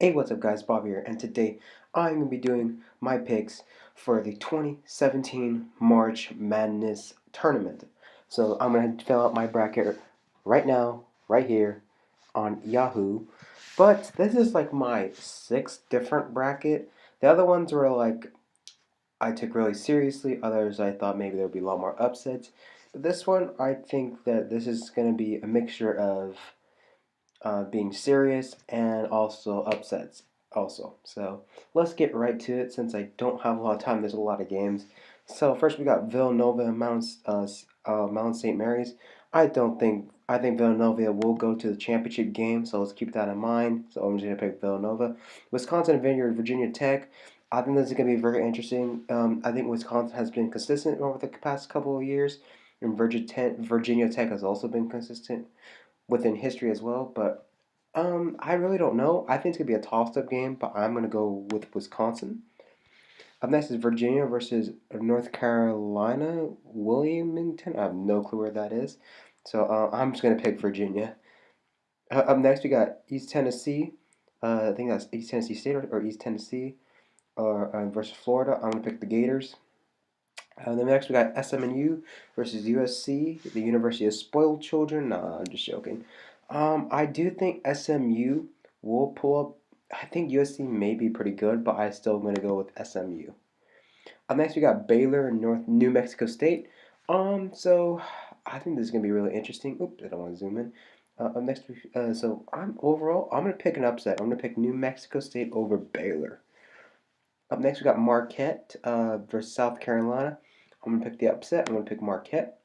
Hey, what's up, guys? Bob here, and today I'm going to be doing my picks for the 2017 March Madness tournament. So I'm going to fill out my bracket right now, right here on Yahoo. But this is like my sixth different bracket. The other ones were like I took really seriously, others I thought maybe there would be a lot more upsets. But this one, I think that this is going to be a mixture of being serious and also upsets also. So let's get right to it since I don't have a lot of time. There's a lot of games. So first we got Villanova and Mount St. Mary's. I think Villanova will go to the championship game, so let's keep that in mind. So I'm just gonna pick Villanova. Wisconsin and Virginia Tech. I think this is gonna be very interesting. I think Wisconsin has been consistent over the past couple of years, and Virginia Tech has also been consistent within history as well. But I really don't know. I think it's gonna be a toss-up game, but I'm gonna go with Wisconsin. Up next is Virginia versus North Carolina, Wilmington. I have no clue where that is, so I'm just gonna pick Virginia. Up next, we got East Tennessee. I think that's East Tennessee State or East Tennessee, or versus Florida. I'm gonna pick the Gators. Then next we got SMU versus USC, the University of Spoiled Children. Nah, I'm just joking. I do think SMU will pull up. I think USC may be pretty good, but I still going to go with SMU. Up next we got Baylor and New Mexico State. So I think this is going to be really interesting. Oops, I don't want to zoom in. Up next, so I'm going to pick an upset. I'm going to pick New Mexico State over Baylor. Up next, we got Marquette versus South Carolina. I'm going to pick the upset. I'm going to pick Marquette.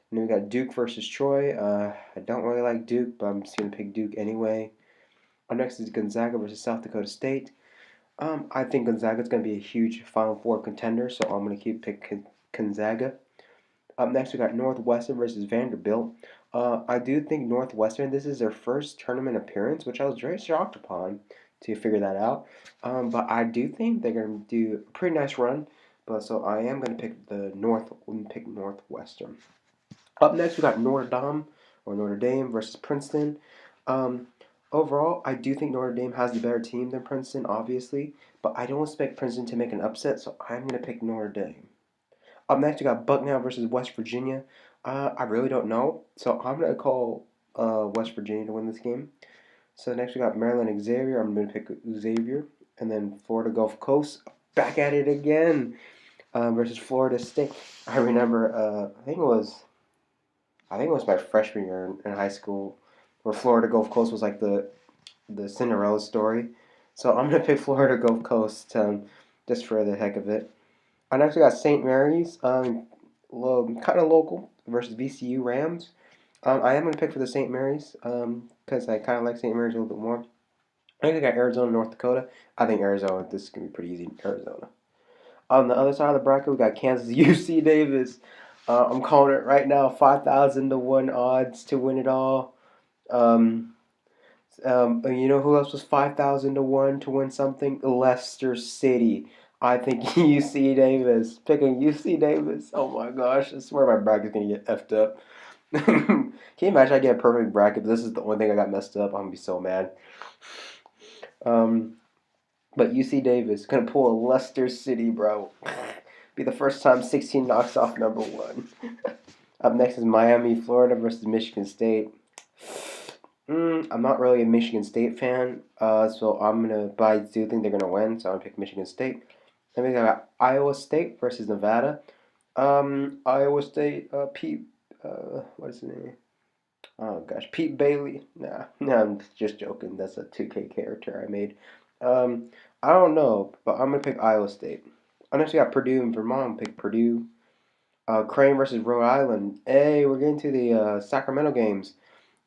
And then we got Duke versus Troy. I don't really like Duke, but I'm just going to pick Duke anyway. Up next is Gonzaga versus South Dakota State. I think Gonzaga is going to be a huge Final Four contender, so I'm going to keep picking Gonzaga. Up next, we got Northwestern versus Vanderbilt. I do think Northwestern, this is their first tournament appearance, which I was very shocked upon to figure that out. But I do think they're going to do a pretty nice run. But so I am going to pick Northwestern. Up next, we got Notre Dame versus Princeton. Um, Overall, I do think Notre Dame has the better team than Princeton, obviously, but I don't expect Princeton to make an upset, so I'm going to pick Notre Dame. Up next, we got Bucknell versus West Virginia. I really don't know, so I'm going to call West Virginia to win this game. So next, we got Maryland Xavier. I'm going to pick Xavier. And then Florida Gulf Coast, back at it again versus Florida State. I remember, I think it was my freshman year in high school, where Florida Gulf Coast was like the Cinderella story. So I'm gonna pick Florida Gulf Coast just for the heck of it. I next got St. Mary's, kind of local versus VCU Rams. I am gonna pick for the St. Mary's because I kind of like St. Mary's a little bit more. I think I got Arizona, North Dakota. I think Arizona. This is gonna be pretty easy. Arizona. On the other side of the bracket, we got Kansas UC Davis. I'm calling it right now, 5,000 to 1 odds to win it all. Um, you know who else was 5,000 to 1 to win something? Leicester City. I think UC Davis. Picking UC Davis. Oh my gosh, I swear my bracket's gonna get effed up. Can you imagine I get a perfect bracket, but this is the only thing I got messed up? I'm gonna be so mad. Um, but UC Davis gonna pull a Leicester City, bro. Be the first time 16 knocks off number one. Up next is Miami, Florida versus Michigan State. I'm not really a Michigan State fan, so but I do think they're gonna win, so I'm gonna pick Michigan State. Then we got Iowa State versus Nevada. Iowa State, what is his name? Oh gosh, Pete Bailey. Nah, nah, I'm just joking. That's a 2K character I made. I don't know, but I'm gonna pick Iowa State. I next got Purdue and Vermont. I'm gonna pick Purdue. Crane versus Rhode Island. Hey, we're getting to the Sacramento games,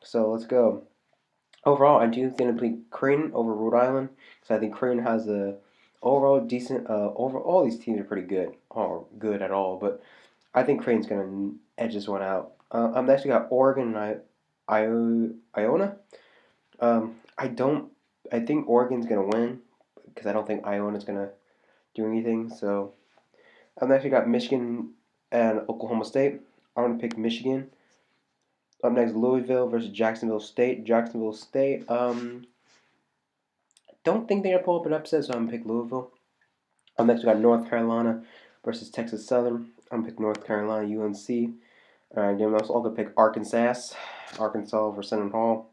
so let's go. Overall, I do think to pick Crane over Rhode Island because I think Crane has a overall decent. Overall, these teams are pretty good, or good at all, but I think Creighton's gonna edge this one out. I've actually got Oregon and Iona. I don't. I think Oregon's gonna win because I don't think Iona's gonna do anything. So I've actually got Michigan and Oklahoma State. I'm gonna pick Michigan. Up next, Louisville versus Jacksonville State. Jacksonville State. don't think they're gonna pull up an upset, so I'm gonna pick Louisville. Next we got North Carolina versus Texas Southern. I'm gonna pick North Carolina, UNC. Then I'm also gonna pick Arkansas versus Seton Hall.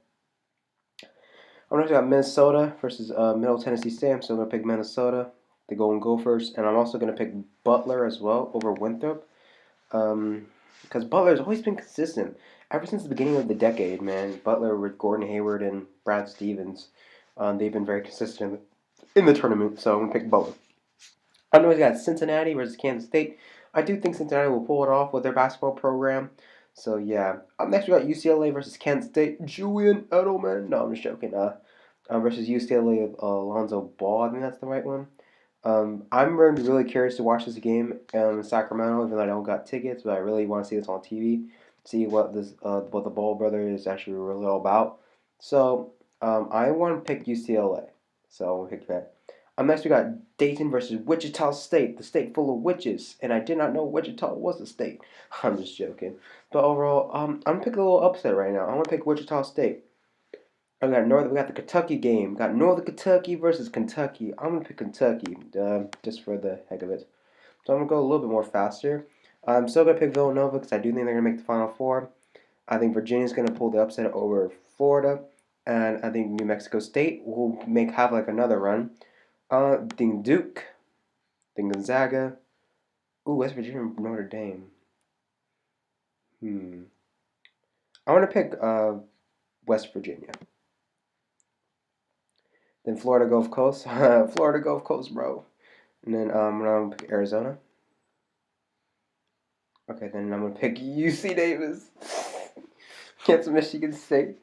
I'm next got Minnesota versus Middle Tennessee State. I'm still gonna pick Minnesota, the Golden Gophers, and I'm also gonna pick Butler as well over Winthrop. Because Butler's always been consistent ever since the beginning of the decade, man. Butler with Gordon Hayward and Brad Stevens, they've been very consistent in the tournament. So I'm gonna pick Butler. I know he's got Cincinnati versus Kansas State. I do think Cincinnati will pull it off with their basketball program. So yeah. Up next we got UCLA versus Kansas State. Julian Edelman. No, I'm just joking. Versus UCLA of Alonzo Ball. I think that's the right one. I'm really curious to watch this game in Sacramento, even though I don't got tickets, but I really want to see this on TV, see what what the Ball brothers is actually really all about. So I want to pick UCLA. So we'll pick that. Next we got Dayton versus Wichita State, the state full of witches, and I did not know Wichita was a state. I'm just joking. But overall, I'm gonna pick a little upset right now. I want to pick Wichita State. We got the Kentucky game. We got Northern Kentucky versus Kentucky. I'm gonna pick Kentucky, just for the heck of it. So I'm gonna go a little bit more faster. I'm still gonna pick Villanova because I do think they're gonna make the Final Four. I think Virginia's gonna pull the upset over Florida, and I think New Mexico State will have like another run. Think Duke, think Gonzaga. Ooh, West Virginia, Notre Dame. I want to pick West Virginia. Then Florida Gulf Coast, Florida Gulf Coast, bro. And then I'm gonna pick Arizona. Okay, then I'm gonna pick UC Davis. Against Michigan State.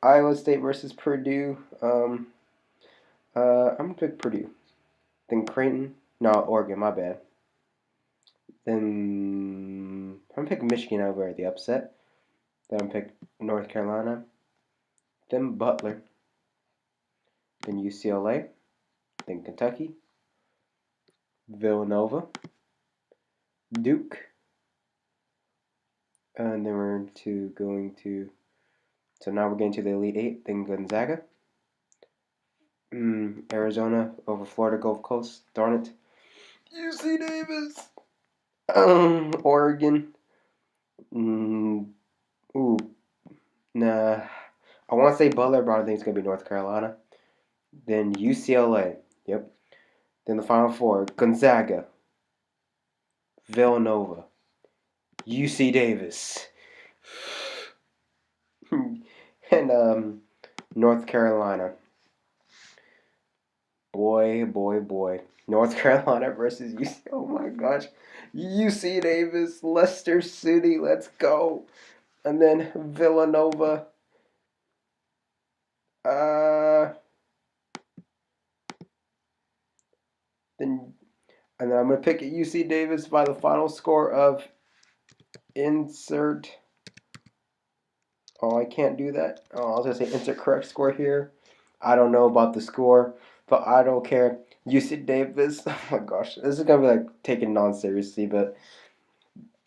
Iowa State versus Purdue. I'm gonna pick Purdue. Then Creighton. No, Oregon. My bad. Then I'm gonna pick Michigan over the upset. Then I'm gonna pick North Carolina. Then Butler. Then UCLA. Then Kentucky. Villanova. Duke. And then we're going to. So now we're getting to the Elite Eight. Then Gonzaga. Arizona over Florida Gulf Coast. Darn it. UC Davis. Oregon. Ooh. Nah. I want to say Butler, but I think it's going to be North Carolina. Then UCLA. Yep. Then the Final Four. Gonzaga. Villanova. UC Davis. And North Carolina. Boy, boy, boy. North Carolina versus UC. Oh my gosh. UC Davis, Leicester City, let's go. And then Villanova. Then and then I'm gonna pick UC Davis by the final score of insert. Oh, I can't do that. Oh, I was gonna say insert correct score here. I don't know about the score, but I don't care. UC Davis. Oh my gosh, this is gonna be like taken non-seriously, but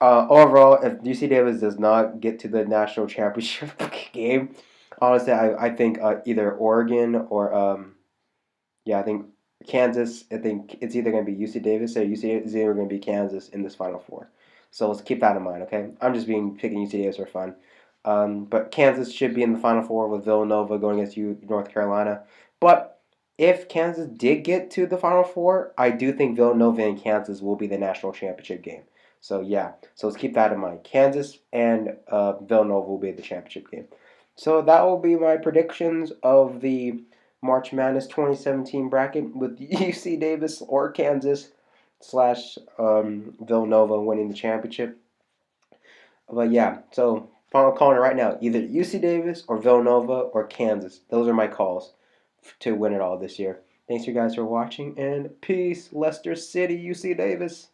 overall, if UC Davis does not get to the national championship game, honestly, I think either Oregon or I think Kansas. I think it's either going to be UC Davis or UC is either going to be Kansas in this Final Four. So let's keep that in mind, okay? I'm just picking UC Davis for fun. But Kansas should be in the Final Four with Villanova going against North Carolina. But if Kansas did get to the Final Four, I do think Villanova and Kansas will be the national championship game. So yeah, so let's keep that in mind. Kansas and Villanova will be the championship game. So that will be my predictions of the March Madness 2017 bracket with UC Davis or Kansas slash Villanova winning the championship. But yeah, so I'm calling it right now. Either UC Davis or Villanova or Kansas. Those are my calls to win it all this year. Thanks you guys for watching, and peace. Leicester City, UC Davis.